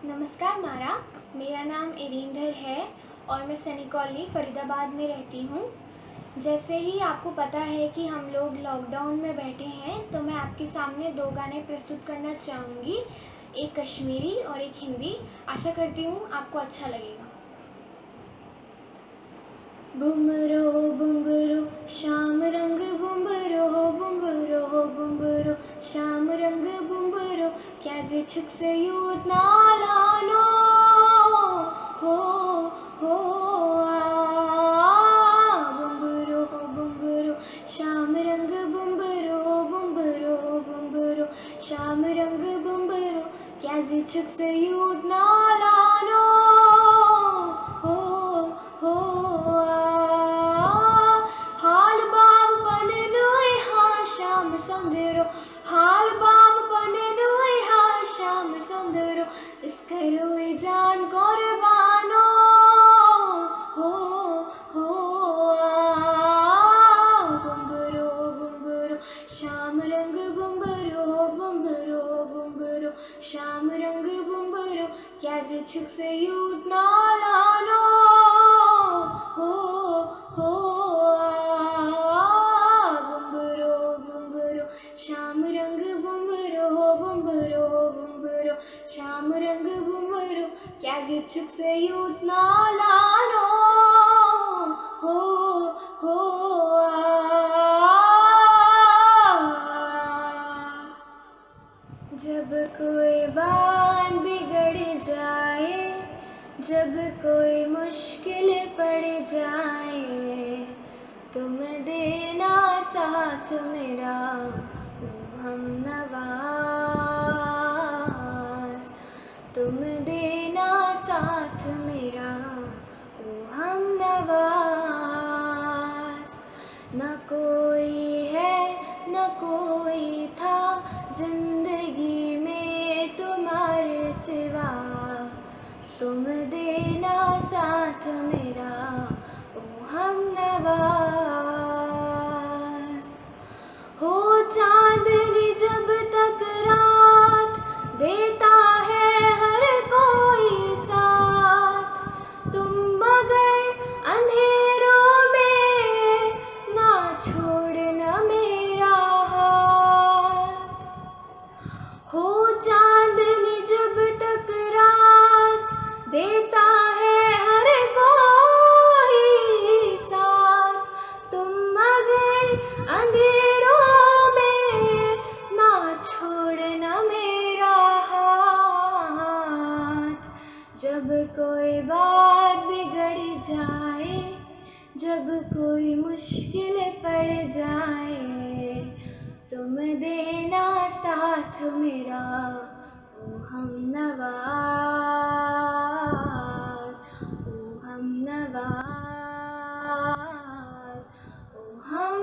नमस्कार मारा, मेरा नाम इरिंदर है और मैं सनी कॉलोनी फरीदाबाद में रहती हूँ। जैसे ही आपको पता है कि हम लोग लॉकडाउन में बैठे हैं, तो मैं आपके सामने 2 गाने प्रस्तुत करना चाहूँगी, एक कश्मीरी और एक हिंदी। आशा करती हूँ आपको अच्छा लगेगा। बुम्बरो बुम्बरो शाम रंग बुम्बरो बुम्बरो बुम्बरो शाम रंग बुम्बरो क्या जे छुक से यूत नालानो हो बुम्बरो शाम रंग बुम्बरो बुम्बरो बुम्बरो शाम रंग बुम्बरो क्या जे छुक से यूत नालानो संदरो हाल बाम पने नुई हा शाम संदरो इसकरो जान कुर्बानो हो बुम्बरो बुम्बरो शाम रंग बुम्बरो बुम्बरो बुम्बरो शाम रंग बुम्बरो क्या जे छुक से यूत नालानो हो शाम रंग बुम्बरो बुम्बरो बुम्बरो शाम रंग बुम्बरो क्या जे छुक से यूत नालानो हो जब कोई बात बिगड़ जाए, जब कोई मुश्किल पड़ जाए, तुम देना साथ मेरा हम नवाज, तुम देना साथ मेरा हम नवाज। न कोई है न कोई था जिंदगी में तुम्हारे सिवा, तुम देना साथ मेरा हम नवाज। हो चांदनी जब तक रात देता है हर कोई साथ, तुम मगर अंधेरों में ना छोड़ना मेरा हाथ। हो चांदनी जब तक रात देता है हर कोई साथ, तुम मगर अंधेरों में ना छोड़ना मेरा हाथ। जब कोई बात बिगड़ जाए, जब कोई मुश्किल पड़ जाए, तुम देना साथ मेरा ओ हम नवाज, ओ हम नवाज, ओ हम